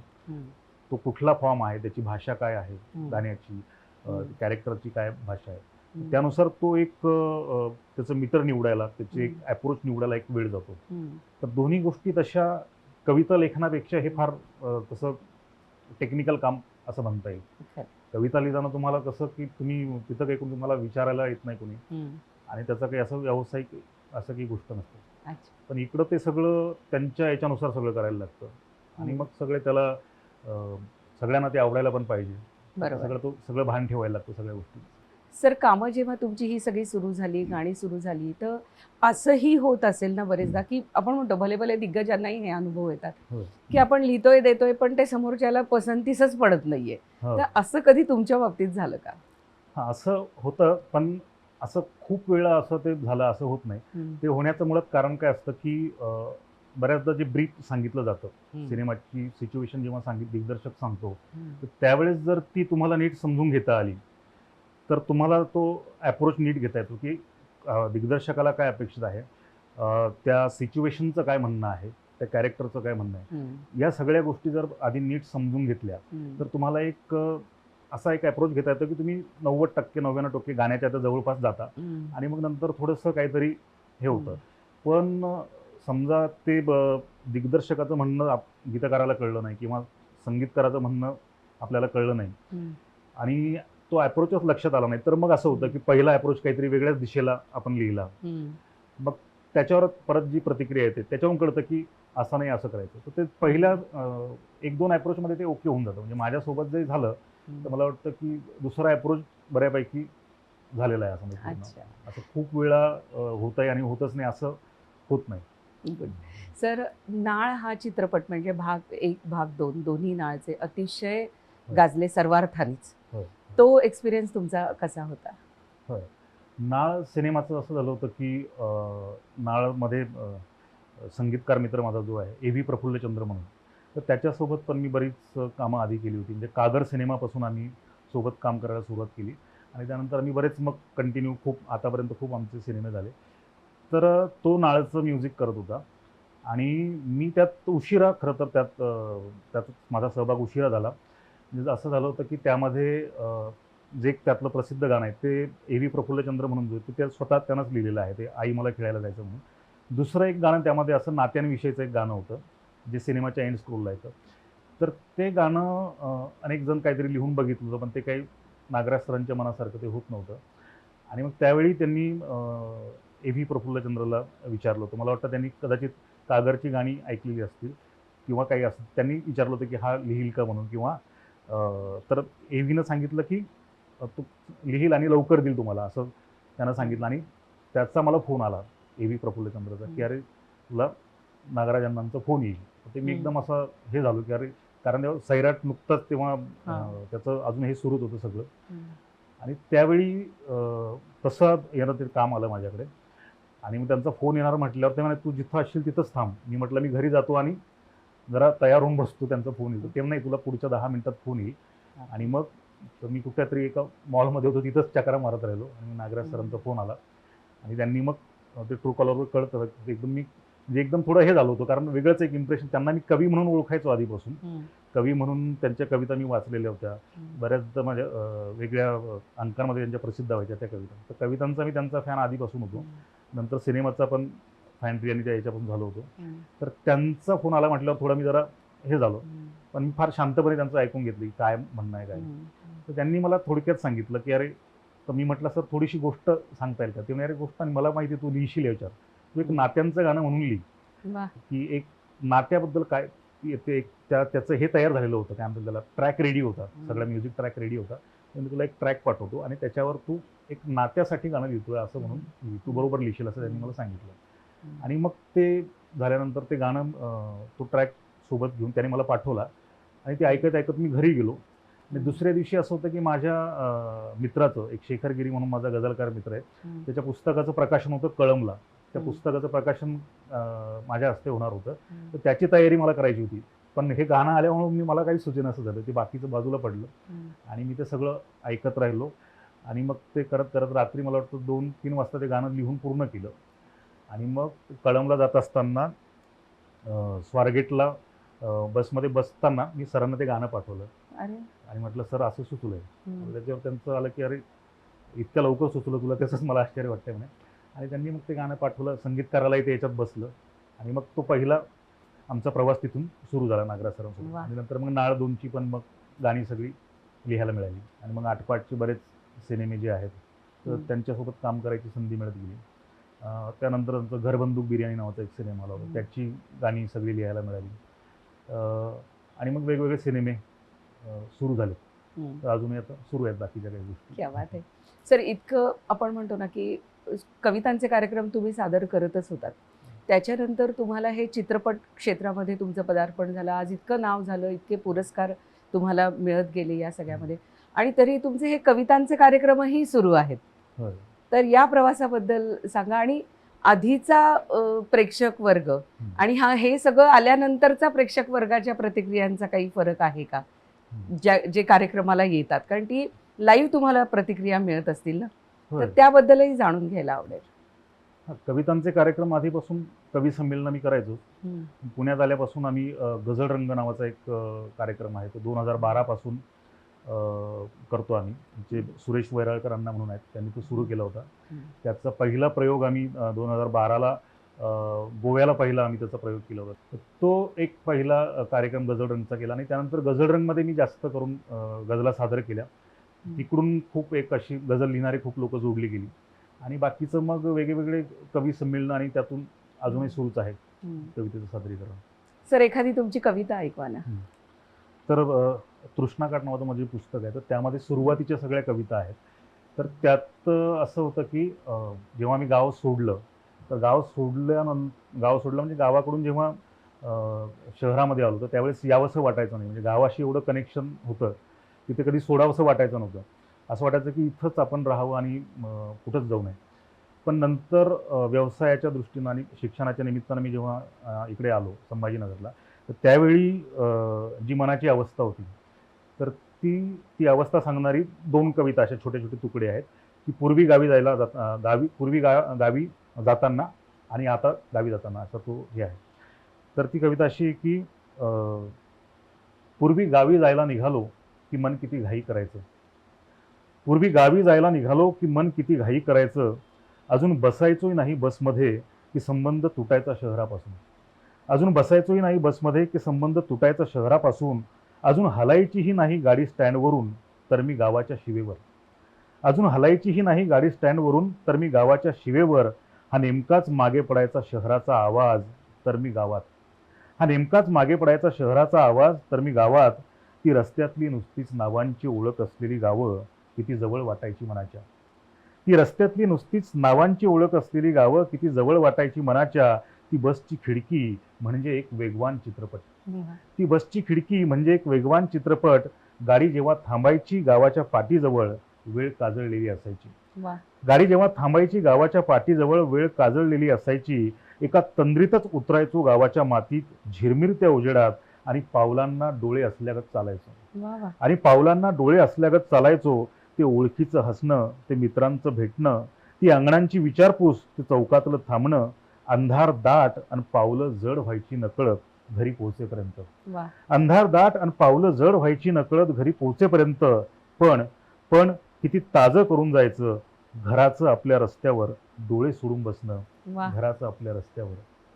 S1: तो कुठला फॉर्म आहे, त्याची भाषा काय आहे गाण्याची, कॅरेक्टरची काय भाषा आहे, त्यानुसार तो एक त्याचं मीटर निवडायला, त्याची एक अप्रोच निवडायला एक वेळ जातो. तर दोन्ही गोष्टी तशा कविता लेखनापेक्षा हे फार तसं टेक्निकल काम असं म्हणता येईल. कविता लिहिताना तुम्हाला कसं की तुम्ही तिथं काही कोणी तुम्हाला विचारायला येत नाही कोणी, आणि त्याचं काही असं व्यावसायिक असं काही गोष्ट नसते. पण इकडं ते सगळं त्यांच्या याच्यानुसार सगळं करायला लागतं. आणि मग सगळे त्याला सगळ्यांना ते आवडायला पण पाहिजे, सगळं भान ठेवायला लागतं सगळ्या गोष्टी.
S2: सर, कामं जेव्हा तुमची ही सगळी सुरू झाली, गाणी सुरू झाली, तर असंही होत असेल ना बरेचदा की आपण म्हणतो, भले भले दिग्गजांनाही हे अनुभव येतात की आपण लिहितोय देतोय पण ते समोरच्याला पसंतीसच पडत नाहीये. तर असं कधी तुमच्या बाबतीत झालं का?
S1: हां, असं होतं, पण असं खूप वेळा असं ते झालं असं होत नाही. ते होण्याचं मुळात कारण काय असतं की बऱ्याचदा जे ब्रीफ सांगितलं जातं, सिनेमाची सिच्युएशन जेव्हा दिग्दर्शक सांगतो, तर त्यावेळेस जर ती तुम्हाला नीट समजून घेता आली तर तुम्हाला तो अप्रोच नीट घेता येतो की दिग्दर्शकाला काय अपेक्षित आहे, त्या सिच्युएशनचं काय म्हणणं आहे, त्या कॅरेक्टरचं काय म्हणणं आहे,
S2: हम्म,
S1: या सगळ्या गोष्टी जर आधी नीट समजून घेतल्या
S2: हम्म,
S1: तर तुम्हाला एक असा एक अप्रोच घेता येतो की तुम्ही 90% 99% गाण्याच्या आता जवळपास जाता
S2: हम्म,
S1: आणि मग नंतर थोडंसं काहीतरी हे होतं.
S2: हम्म,
S1: पण समजा ते दिग्दर्शकाचं म्हणणं गीतकाराला कळलं नाही किंवा संगीतकाराचं म्हणणं आपल्याला कळलं नाही
S2: हम्म,
S1: आणि तो अप्रोचच लक्षात आला नाही तर मग असं होतं की पहिला अप्रोच काहीतरी वेगळ्याच दिशेला आपण लिहिला.
S2: हम्म,
S1: मग त्याच्यावर परत जी प्रतिक्रिया येते त्याच्यावरून कळतं की असं नाही असं करायचं. तर ते पहिल्या 1-2 अप्रोचमध्ये ते ओके होऊन जातं. म्हणजे माझ्यासोबत जे झालं तर मला वाटतं की दुसरा अप्रोच बऱ्यापैकी झालेला आहे असं म्हणजे पूर्ण.
S2: अच्छा.
S1: असं खूप वेळा होत आहे आणि होतच नाही असं होत नाही.
S2: गुड. सर, नाळ हा चित्रपट म्हणजे भाग 1 भाग 2 दोन्ही नाळचे अतिशय
S1: होय.
S2: गाजले सर्वार्थानेच.
S1: होय.
S2: तो एक्सपिरियन्स तुमचा कसा होता?
S1: होय. नाळ सिनेमाचं असं झालं होतं की नाळमध्ये संगीतकार मित्र माझा जो आहे ए व्ही प्रफुल्लचंद्र म्हणून, तर त्याच्यासोबत पण मी बरीच कामं आधी केली होती. म्हणजे कागर सिनेमापासून आम्ही सोबत काम करायला सुरुवात केली आणि त्यानंतर आम्ही बरेच मग कंटिन्यू खूप आतापर्यंत खूप आमचे सिनेमे झाले. तर तो नाळचं म्युझिक करत होता आणि मी त्यात उशिरा खरं तर त्यात माझा सहभाग उशिरा झाला. म्हणजे असं झालं होतं की त्यामध्ये जे एक त्यातलं प्रसिद्ध गाणं आहे ते ए व्ही प्रफुल्लचंद्र म्हणून जो आहे ते स्वतः त्यानंच लिहिलेलं आहे. ते आई मला खेळायला जायचं म्हणून. दुसरं एक गाणं त्यामध्ये असं नात्यांविषयीचं एक गाणं होतं, जे सिनेमाच्या एंड स्क्रोलला येतं. तर ते गाणं अनेक जण काहीतरी लिहून बघितलं होतं, पण ते काही नागराज सरांच्या मनासारखं ते होत नव्हतं. आणि मग त्यावेळी त्यांनी ए व्ही प्रफुल्लचंद्रला विचारलं होतं. मला वाटतं त्यांनी कदाचित कागरची गाणी ऐकलेली असतील किंवा काही असतील. त्यांनी विचारलं होतं की हा लिहील का म्हणून किंवा तर ए व्हीनं सांगितलं की तो लिहील आणि लवकर देईल तुम्हाला असं त्यानं सांगितलं आणि त्याचा मला फोन आला ए व्ही प्रफुल्लचंद्रचा की अरे तुला नागराज अण्णांचा फोन येईल. तर ते मी एकदम असं हे झालो की अरे कारण तेव्हा सैराट नुकतंच तेव्हा त्याचं अजून हे सुरूच होतं सगळं आणि त्यावेळी तसं येणं ते काम आलं माझ्याकडे आणि मग त्यांचा फोन येणार म्हटल्यावर ते म्हणे तू जिथं असशील तिथंच थांब. मी म्हटलं मी घरी जातो आणि जरा तयार होऊन बसतो त्यांचा फोन येतो. ते नाही तुला पुढच्या 10 मिनिटात फोन येईल आणि मग तर मी कुठल्यातरी एका मॉलमध्ये होतो तिथंच चकरा मारत राहिलो आणि नागराज सरांचा फोन आला आणि त्यांनी मग ते ट्रू कॉलरवर कळतं एकदम मी म्हणजे एकदम थोडं हे झालं होतं कारण वेगळंच एक इम्प्रेशन त्यांना मी कवी म्हणून ओळखायचो आधीपासून. कवी म्हणून त्यांच्या कविता मी वाचलेल्या होत्या. बऱ्याचदा माझ्या वेगळ्या अंकांमध्ये त्यांच्या प्रसिद्ध व्हायच्या त्या कविता. तर कवितांचा मी त्यांचा फॅन आधीपासून होतो. नंतर सिनेमाचा पण फॅन आणि त्या याच्यापासून झालो होतो. तर त्यांचा फोन आला म्हटल्यावर थोडा मी जरा हे झालो. पण मी फार शांतपणे त्यांचं ऐकून घेतलं की काय म्हणणं आहे काय. तर त्यांनी मला थोडक्यात सांगितलं की अरे तर मी म्हटलं सर थोडीशी गोष्ट सांगता येईल का. ते म्हणे अरे गोष्ट आणि मला माहिती तू लिहिशील याच्यावर. तू एक नात्यांचं गाणं म्हणून लिही की एक नात्याबद्दल काय ते एक त्याचं हे तयार झालेलं होतं काय म्हणतात त्याला ट्रॅक रेडी होता. सगळा म्युझिक ट्रॅक रेडी होता. तर मी तुला एक ट्रॅक पाठवतो आणि त्याच्यावर तू एक नात्यासाठी गाणं लिहितोय असं म्हणून तू बरोबर लिहिशील असं त्यांनी मला सांगितलं. आणि मग ते झाल्यानंतर ते गाणं तो ट्रॅक सोबत घेऊन त्याने मला पाठवला आणि ते ऐकत ऐकत मी घरी गेलो. आणि दुसऱ्या दिवशी असं होतं की माझ्या मित्राचं एक शेखर गिरी म्हणून माझा गझलकार मित्र आहे. त्याच्या पुस्तकाचं प्रकाशन होतं कळमला. त्या पुस्तकाचं प्रकाशन माझ्या हस्ते होणार होतं. तर त्याची तयारी मला करायची होती. पण हे गाणं आल्यामुळे मला काही सुचेनासं झालं. ते बाकीचं बाजूला पडलं आणि मी ते सगळं ऐकत राहिलो आणि मग ते करत करत रात्री मला वाटतं 2-3 वाजता ते गाणं लिहून पूर्ण केलं आणि मग कळमला जात असताना स्वारगेटला बसमध्ये बसताना मी सरांना ते गाणं पाठवलं आणि म्हटलं सर असं सुचलंय. त्याच्यावर त्यांचं आलं की अरे इतक्या लवकर सुचलं तुला त्याचंच मला आश्चर्य वाटतंय म्हणे. आणि त्यांनी मग ते गाणं पाठवलं. संगीतकारालाही ते याच्यात बसलं आणि मग तो पहिला आमचा प्रवास तिथून सुरू झाला नागराज सरांसोबत. आणि नंतर मग नाळ 2ची पण मग गाणी सगळी लिहायला मिळाली आणि मग आटपाटचे बरेच सिनेमे जे आहेत तर त्यांच्यासोबत काम करायची संधी मिळत गेली. त्यानंतर आमचं घरबंदूक बिर्याणी नावाचा एक सिनेमा आला होता. त्याची गाणी सगळी लिहायला मिळाली. आणि मग वेगवेगळे सिनेमे सुरू झाले. तर अजूनही आता सुरू आहेत बाकीच्या काही गोष्टी.
S2: क्या बात आहे. सर, इतकं आपण म्हणतो ना की कवितांचे कार्यक्रम तुम्ही सादर करतच होतात. त्याच्यानंतर तुम्हाला हे चित्रपट क्षेत्रामध्ये तुमचं पदार्पण झालं. आज इतकं नाव झालं, इतके पुरस्कार तुम्हाला मिळत गेले या सगळ्यामध्ये आणि तरी तुमचे हे कवितांचे कार्यक्रमही सुरू आहेत.
S1: होय.
S2: तर या प्रवासाबद्दल सांगा आणि आधीचा प्रेक्षक वर्ग आणि हे सगळं आल्यानंतरचा प्रेक्षक वर्गाच्या प्रतिक्रियांचा काही फरक आहे का? जे कार्यक्रमाला येतात कारण ती लाईव्ह तुम्हाला प्रतिक्रिया मिळत असतील ना, तर त्याबद्दलही जाणून घ्यायला आवडेल.
S1: कवितांचे कार्यक्रम आधीपासून कवी संमेलन मी करायचो.
S2: हम्म.
S1: पुण्यात आल्यापासून आम्ही गझल रंग नावाचा एक कार्यक्रम आहे तो 2012 पासून करतो आम्ही. जे सुरेश वैराळकरांना म्हणून आहेत त्यांनी तो सुरू केला होता.
S2: हम्म.
S1: त्याचा पहिला प्रयोग आम्ही 2012ला गोव्याला पहिला आम्ही त्याचा प्रयोग केला होता. तर तो एक पहिला कार्यक्रम गझल रंगचा केला आणि त्यानंतर गझल रंगमध्ये मी जास्त करून गझला सादर केल्या. तिकडून खूप एक अशी गझल लिहिणारी खूप लोक जोडली गेली आणि बाकीचं मग वेगवेगळे कवी संमेलन आणि त्यातून अजूनही सुरूच आहे कवितेचं सादरीकरण.
S2: सर एखादी तुमची कविता ऐकवा ना.
S1: तर तृष्णाकाठ नावाचं माझे पुस्तक आहे तर त्यामध्ये सुरुवातीच्या सगळ्या कविता आहेत. तर त्यात असं होतं की जेव्हा मी गाव सोडलं तर गाव सोडलं म्हणजे गावाकडून जेव्हा शहरामध्ये आलो तर त्यावेळेस यावंसं वाटायचं नाही. म्हणजे गावाशी एवढं कनेक्शन होतं की ते कधी सोडावंसं वाटायचं नव्हतं. असं वाटायचं की इथंच आपण राहावं आणि कुठंच जाऊ नये. पण नंतर व्यवसायाच्या दृष्टीनं आणि शिक्षणाच्या निमित्तानं मी जेव्हा इकडे आलो संभाजीनगरला तर त्यावेळी जी मनाची अवस्था होती तर ती अवस्था सांगणारी 2 कविता अशा छोटे छोटे तुकडे आहेत की पूर्वी गावी जाताना आणि आता गावी जाताना असा तो हे आहे. तर ती कविता अशी आहे की पूर्वी गावी जायला निघालो की मन किती घाई करायचं. पूर्वी गावी जायला निघालो की मन किती घाई करायचं. अजून बसायचोही नाही बसमध्ये की संबंध तुटायचा शहरापासून. अजून बसायचोही नाही बसमध्ये की संबंध तुटायचा शहरापासून. अजून हलायचीही नाही गाडी स्टँडवरून तर मी गावाच्या शिवेवर. अजून हलायचीही नाही गाडी स्टँडवरून तर मी गावाच्या शिवेवर. हा नेमकाच मागे पडायचा शहराचा आवाज तर मी गावात. हा नेमकाच मागे पडायचा शहराचा आवाज तर मी गावात. ती रस्त्यातली नुसतीच नावांची ओळख असलेली गावं किती जवळ वाटायची मनाच्या. ती रस्त्यातली नुसतीच नावांची ओळख असलेली गावं किती जवळ वाटायची मनाच्या. ती बसची खिडकी म्हणजे एक वेगवान चित्रपट. ती बसची खिडकी म्हणजे एक वेगवान चित्रपट. गाडी जेव्हा थांबायची गावाच्या पाठीजवळ वेळ काजळलेली असायची. गाडी जेव्हा थांबायची गावाच्या पाठीजवळ वेळ काजळलेली असायची. एका तंद्रीतच उतरायचो गावाच्या मातीत झिरमिरत्या उजेडात आणि पावलांना डोळे असल्यागत चालायचो. आणि पावलांना डोळे असल्यागत चालायचो. ते ओळखीचं हसणं, ते मित्रांचं भेटणं, ती अंगणांची विचारपूस, ते चौकातलं थांबणं. अंधार दाट आणि पावलं जड व्हायची नकळत घरी पोहोचेपर्यंत. अंधार दाट आणि पावलं जड व्हायची नकळत घरी पोहोचेपर्यंत. पण किती ताजं करून जायचं घराचं आपल्या रस्त्यावर डोळे सोडून बसणं. घराचं आपल्या रस्त्यावर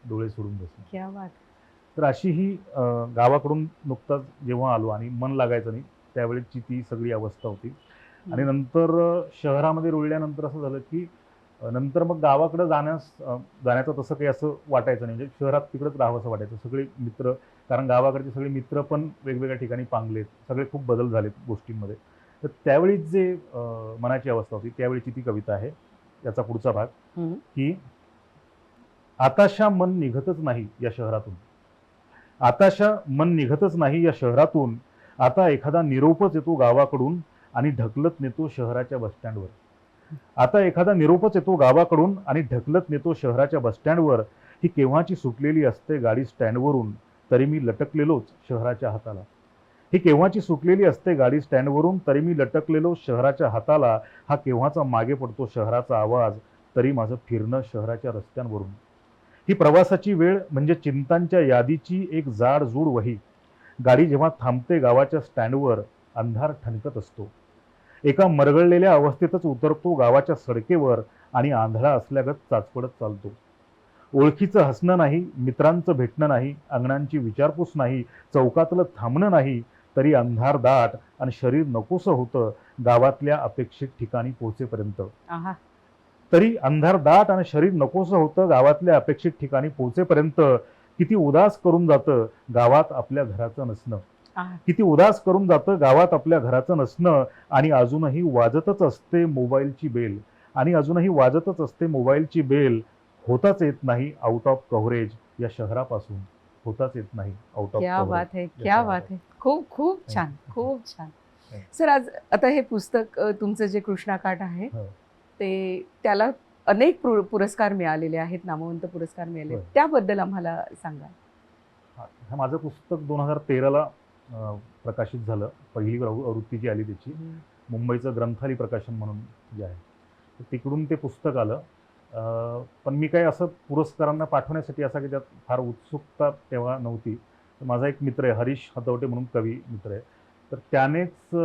S1: डोळे सोडून बसणं. तर अशी ही गावाकडून नुकताच जेव्हा आलो आणि मन लागायचं नाही त्यावेळेची ती सगळी अवस्था होती. आणि नंतर शहरामध्ये रुळल्यानंतर असं झालं की नंतर मग गावाकडे जाण्याचं तसं काही असं वाटायचं नाही. म्हणजे शहरात तिकडेच राहावं असं वाटायचं. सगळे मित्र, कारण गावाकडचे सगळे मित्र पण वेगवेगळ्या ठिकाणी पांगलेत, सगळे खूप बदल झालेत गोष्टींमध्ये. तर त्यावेळी जे मनाची अवस्था होती त्यावेळीची ती कविता आहे. त्याचा पुढचा भाग की आताशा मन निघतच नाही या शहरातून. आताशा मन निघतच नाही या शहरातून. आता एखादा निरोपच येतो गावाकडून आणि ढकलत नेतो शहराच्या बसस्टँडवर. आता एखादा निरोपच येतो गावाकडून आणि ढकलत नेतो शहराच्या बसस्टँडवर. ही केव्हाची सुटलेली असते गाडी स्टँडवरून तरी मी लटकलेलोच शहराच्या हाताला. ही केव्हाची सुटलेली असते गाडी स्टँडवरून तरी मी लटकलेलो शहराच्या हाताला. हा केव्हाचा मागे पडतो शहराचा आवाज तरी माझं फिरणं शहराच्या रस्त्यांवरून. ही प्रवासाची वेळ म्हणजे चिंतांच्या यादीची एक जाडजूड वही. गाडी जेव्हा थांबते गावाच्या स्टँडवर अंधार ठणकत असतो. एका मरगळलेल्या अवस्थेतच उतरतो गावाच्या सडकेवर आणि आंधळा असल्यागत चाचपडत चालतो. ओळखीचं हसणं नाही, मित्रांचं भेटणं नाही, अंगणांची विचारपूस नाही, चौकातलं थांबणं नाही, तरी अंधार दाट आणि शरीर नकोसं होतं गावातल्या अपेक्षित ठिकाणी पोहोचेपर्यंत. तरी अंधार दाट आणि शरीर नकोसं होतं गावातल्या अपेक्षित ठिकाणी पोहोचेपर्यंत. किती उदास करून जातं गावात आपल्या घराचं नसणं. किती उदास करून जातं गावात आपल्या घराचं नसणं. आणि अजूनही वाजतच असते मोबाईलची बेल. आणि अजूनही वाजतच असते मोबाईलची बेल. होताच येत नाही आउट ऑफ कव्हरेज या शहरापासून. होताच येत नाही आउट ऑफ
S2: क्या बात है, क्या बात है. खूप खूप छान, खूप छान. सर आज आता हे पुस्तक तुमचं जे कृष्णाकाठ आहे ते त्याला अनेक पुरस्कार मिळालेले आहेत, नामवंत पुरस्कार मिळाले, त्याबद्दल आम्हाला सांगा.
S1: हा माझं पुस्तक 2013ला प्रकाशित झालं. पहिली आवृत्ती जी आली त्याची मुंबईचं ग्रंथाली प्रकाशन म्हणून जे आहे तिकडून ते पुस्तक आलं. पण मी काही असं पुरस्कारांना पाठवण्यासाठी असा की त्यात फार उत्सुकता तेव्हा नव्हती. तर माझा एक मित्र आहे हरीश हतवटे म्हणून कवी मित्र आहे. तर त्यानेच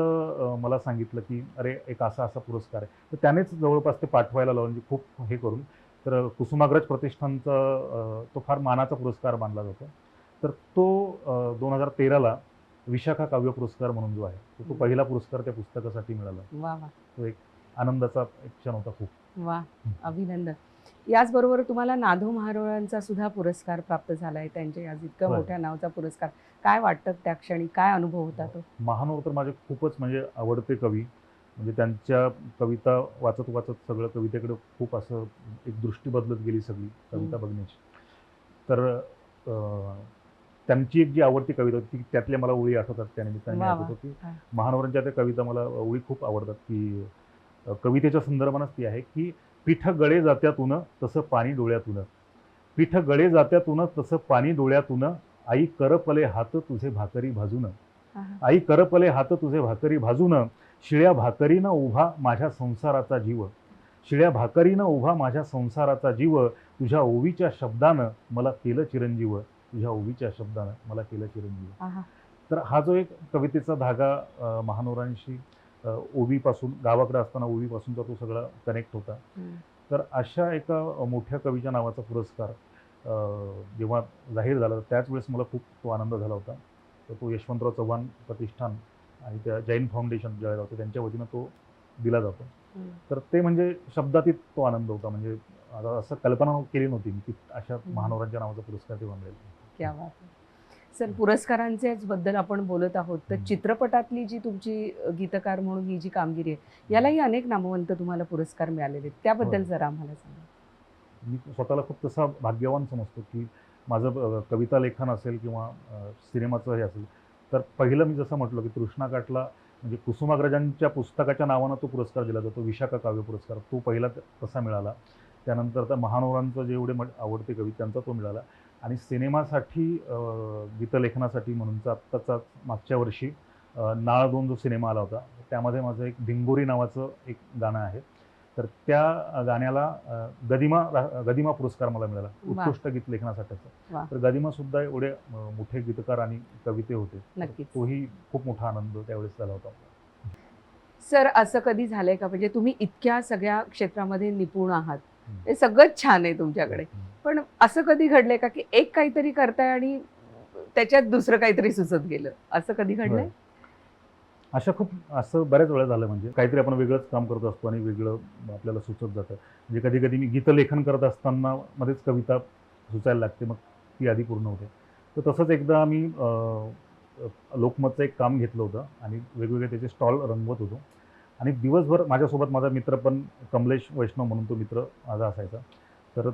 S1: मला सांगितलं की "अरे, एक असा-असा पुरस्कार आहे." तर त्यानेच जवळपास ते पाठवायला लावलं म्हणजे खूप हे करून. तर कुसुमाग्रज प्रतिष्ठानचा तो फार मानाचा पुरस्कार मानला जातो. तर तो 2013ला विशाखा काव्य पुरस्कार म्हणून जो आहे, तो पहिला पुरस्कार त्या पुस्तकासाठी मिळाला.
S2: वा वा
S1: तो एक आनंदाचा एक क्षण होता खूप.
S2: वा अभिनंदन. याचबरोबर तुम्हाला नाधो महाराजांचा सुद्धा पुरस्कार प्राप्त झाला आहे. त्यांच्या आज इतक्या
S1: होय.
S2: मोठ्या नावाचा पुरस्कार. काय वाटतं त्या क्षणी? काय अनुभव होता तो?
S1: महानोर तर माझे खूपच म्हणजे आवडते कवी. म्हणजे त्यांच्या कविता वाचत सगळं कवितेकडे खूप असं एक दृष्टी बदलत गेली सगळी कविता बघण्याची. तर त्यांची एक जी आवडती कविता होती ती त्यातल्या मला ओळी आठवतात त्यानिमित्ताने मी
S2: वा वा
S1: आठवतो की
S2: हा.
S1: महानोरांच्या त्या कविता मला ओळी खूप आवडतात की कवितेच्या संदर्भानंच ती आहे की "पीठ गळे जात्यातून तसं पाणी डोळ्यातून, पीठ गळे जात्यातून तसं पाणी डोळ्यातून, आई करपले हात तुझे भाकरी भाजून,
S2: हा, हा.
S1: आई करपले हात तुझे भाकरी भाजून, शिळ्या भाकरीनं उभा माझ्या संसाराचा जीव, शिळ्या भाकरीनं उभा माझ्या संसाराचा जीव, तुझ्या ओवीच्या शब्दानं मला केलं चिरंजीव, तुझ्या ओवीच्या शब्दानं मला केलं चिरंजीव."
S2: हा, हा.
S1: तर हा जो एक कवितेचा धागा महानोरांशी ओवीपासून गावाकडे असताना ओवीपासूनचा तो सगळा कनेक्ट होता.
S2: हम्म.
S1: तर अशा एका मोठ्या कवीच्या नावाचा पुरस्कार जेव्हा जाहीर झाला त्याच वेळेस मला खूप तो आनंद झाला होता. तर तो यशवंतराव चव्हाण प्रतिष्ठान आणि त्या जैन फाउंडेशन जळगाव होतं त्यांच्या वतीनं तो दिला जातो.
S2: हम्म.
S1: तर ते म्हणजे शब्दातीत तो आनंद होता. म्हणजे आता असं कल्पना केली नव्हती मी की अशा महानोरांच्या नावाचा पुरस्कार तेव्हा मिळेल.
S2: क्या बात आहे. सर पुरस्कारांच्याच बद्दल आपण बोलत आहोत तर चित्रपटातली जी तुमची गीतकार म्हणून ही जी कामगिरी आहे यालाही अनेक नामवंत तुम्हाला पुरस्कार मिळालेले आहेत. त्याबद्दल
S1: होय.
S2: जरा आम्हाला सांगा.
S1: मी स्वतःला खूप तसा भाग्यवान समजतो की माझं कविता लेखन असेल किंवा सिनेमाचं हे असेल तर पहिलं मी जसं म्हटलं की तृष्णाकाठला म्हणजे कुसुमाग्रजांच्या पुस्तकाच्या नावानं तो पुरस्कार दिला जातो विशाखा काव्य पुरस्कार तो पहिला तसा मिळाला. त्यानंतर त्या महानोरांचं जे एवढे आवडते कवी त्यांचा तो मिळाला आणि सिनेमासाठी गीतलेखनासाठी म्हणूनचा आत्ताचा मागच्या वर्षी नाळ 2 जो सिनेमा आला होता त्यामध्ये माझं एक भिंगोरी नावाचं एक गाणं आहे. तर त्या गाण्याला गदिमा पुरस्कार मला मिळाला
S2: वा.
S1: उत्कृष्ट गीत लेखनासाठीचा.
S2: वा.
S1: तर गदिमा सुद्धा एवढे मोठे गीतकार आणि कविते होते. तर
S2: नक्कीच.
S1: तोही खूप मोठा आनंद त्यावेळेस झाला होता.
S2: सर असं कधी झालंय का म्हणजे तुम्ही इतक्या सगळ्या क्षेत्रामध्ये निपुण आहात हे सगळंच छान आहे तुमच्याकडे पण असं कधी घडलंय का की एक काहीतरी करताय आणि त्याच्यात दुसरं काहीतरी सुचत गेलं असं कधी घडलंय?
S1: होय. असं बऱ्याच वेळा झालं म्हणजे काहीतरी आपण वेगळंच काम करत असतो आणि वेगळं आपल्याला सुचत जातं. म्हणजे कधी कधी मी गीतलेखन करत असताना मध्येच कविता सुचायला लागते मग ती आधी पूर्ण होते. तर तसंच एकदा आम्ही लोकमतचं एक काम घेतलं होतं आणि वेगवेगळे त्याचे स्टॉल रंगवत होतो आणि दिवसभर माझ्यासोबत माझा मित्र पण कमलेश वैष्णव म्हणून तो मित्र माझा असायचा. तर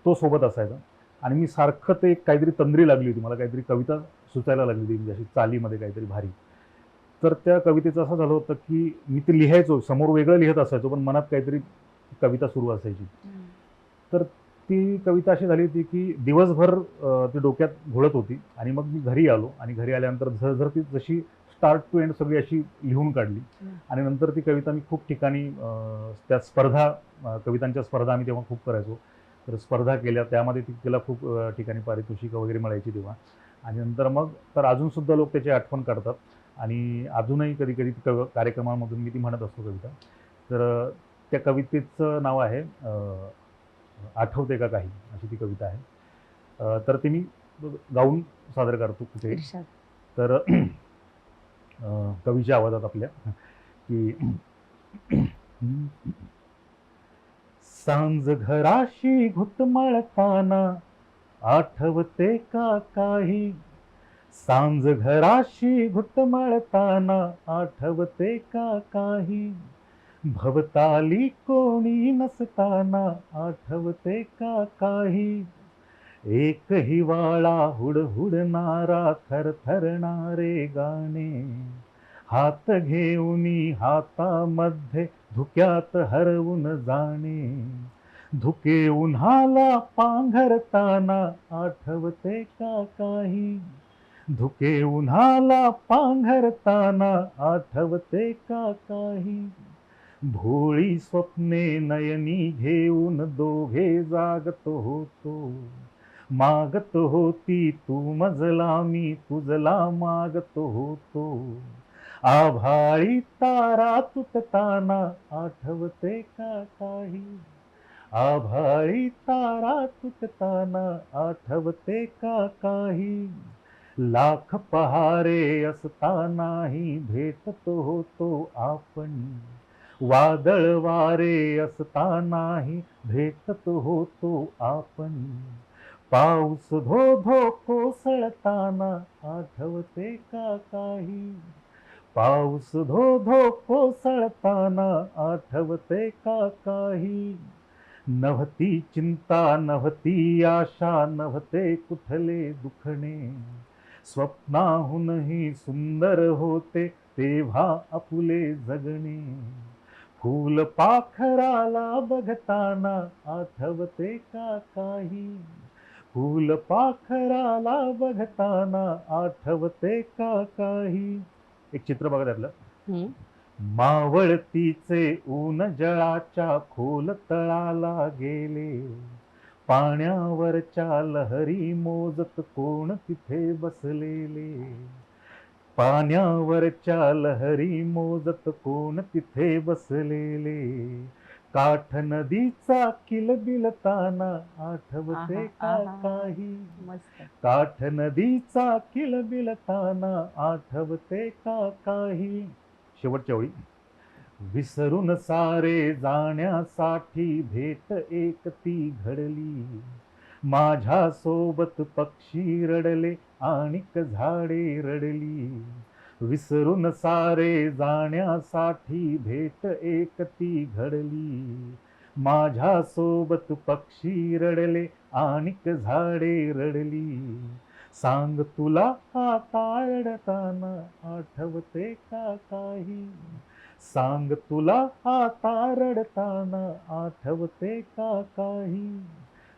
S1: तो सोबत असायचा आणि मी सारखं ते काहीतरी तंद्री लागली होती मला काहीतरी कविता सुचायला लागली होती म्हणजे अशी चालीमध्ये काहीतरी भारी. तर त्या कवितेचं असं झालं होतं की मी ते लिहायचो समोर वेगळं लिहित असायचो पण मनात काहीतरी कविता सुरू असायची. तर ती कविता अशी झाली होती की दिवसभर ती डोक्यात घोळत होती आणि मग मी घरी आलो आणि घरी आल्यानंतर झरझर ती जशी स्टार्ट टू एंड सगळी अशी लिहून काढली आणि नंतर ती कविता मी खूप ठिकाणी त्या स्पर्धा कवितांच्या स्पर्धा आम्ही तेव्हा खूप करायचो. तर स्पर्धा केल्या त्यामध्ये तिला खूप ठिकाणी पारितोषिकं वगैरे मिळायची तेव्हा आणि नंतर मग तर अजूनसुद्धा लोक त्याची आठवण काढतात आणि अजूनही कधी कधी कार्यक्रमामधून मी ती म्हणत असतो कविता. तर त्या कवितेचं नाव आहे आठवते का काही अशी ती कविता आहे. तर ती मी गाऊन सादर करतो कुठे
S2: इर्षाद.
S1: तर कवीच्या आवाजात आपल्या की सांज घराशी घुटमळताना आठवते का काही, सांज घराशी घुटमळताना आठवते का काही, भवताली कोणी नसताना आठवते का काही, एक हिवाळा हुडहुडणारा थरथरणारे गाणे, हात घेऊनी हातामध्ये धुक्यात हरवून जाणे, धुके उन्हाला पांघरताना आठवते का काही, धुके उन्हाला पांघरताना आठवते का काही, भोळी स्वप्ने नयनी घेऊन दोघे जागत होतो. मागत होती तू मजला, मी तुझला मागत होतो. आभाळी तारा तुटताना आठवते का काही? आभाळी तारा तुटताना आठवते का काही? लाख पहारे असतानाही भेटत होतो आपण. वादळ वारे असतानाही भेटत होतो आपण. पाऊस धो धो कोसळताना आठवते का काही? पाऊस धो धो कोसळताना आठवते का काही? नव्हती चिंता नव्हती आशा नव्हते कुठले दुखणे. स्वप्नाहूनही सुंदर होते तेव्हा आपुले जगणे. फूल पाखराला बघताना आठवते का काही? फूल पाखराला बघताना आठवते का काही? एक चित्र बघा त्यातलं.
S2: हम्म.
S1: मावळतीचे ऊन जळाच्या खोल तळाला गेले. पाण्यावरच्या लहरी मोजत कोण तिथे बसलेले. पाण्यावरच्या लहरी मोजत कोण तिथे बसलेले. काठ नदीचा किलबिलताना आठवते
S2: आहा,
S1: का
S2: आहा.
S1: काही?
S2: मस्त.
S1: काठ नदीचा किलबिलताना आठवते का काही? शेवटच्या ओळी. विसरून सारे जाण्यासाठी भेट एक ती घडली. माझ्या सोबत पक्षी रडले आणिक झाडे रडली. विसरून सारे जाण्यासाठी भेट एक ती घडली. माझ्या सोबत पक्षी रडले आणिक झाडे रडली. सांग तुला आता रडताना आठवते का काही? सांग तुला आता रडताना आठवते का काही?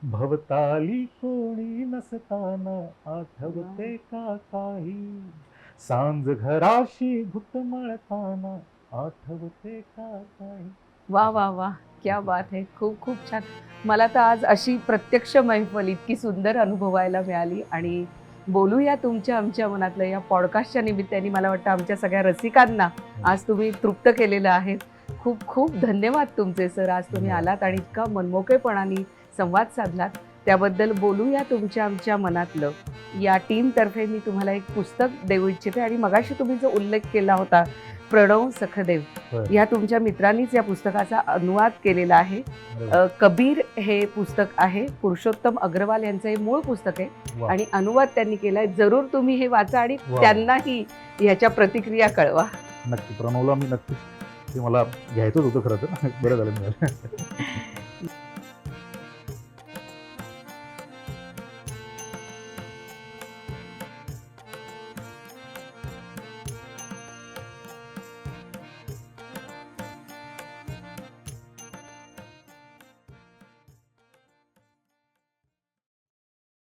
S1: भवताली कोणी नसताना आठवते का काही? सांज घराशी घुटमळताना आठवते का काही?
S2: वा वा वा, क्या बात है. खूप खूप छान. मला तर आज अशी प्रत्यक्ष मैफल इतकी सुंदर अनुभवायला मिळाली. आणि बोलूया तुमच्या आमच्या मनातलं या पॉडकास्टच्या निमित्ताने मला वाटतं आमच्या सगळ्या रसिकांना आज तुम्ही तृप्त केलेलं आहे. खूप खूप धन्यवाद तुमचे सर. आज तुम्ही आलात आणि इतका मनमोकळेपणाने संवाद साधलात. त्याबद्दल बोलूया तुमच्या आमच्या मनातलं या टीमतर्फे मी तुम्हाला एक पुस्तक देऊ इच्छिते. आणि मगाशी तुम्ही जो उल्लेख केला होता प्रणव सखदेव,
S1: होय.
S2: या तुमच्या मित्रांनीच या पुस्तकाचा अनुवाद केलेला आहे. कबीर हे पुस्तक आहे. पुरुषोत्तम अग्रवाल यांचं हे मूळ पुस्तक आहे
S1: वा.
S2: आणि अनुवाद त्यांनी केलाय. जरूर तुम्ही हे वाचा आणि
S1: वा.
S2: त्यांनाही ह्याच्या प्रतिक्रिया कळवा.
S1: नक्की प्रणवला मी नक्कीच ते मला घ्यायचंच होतं खरं तर. बरं झालं मिळालं.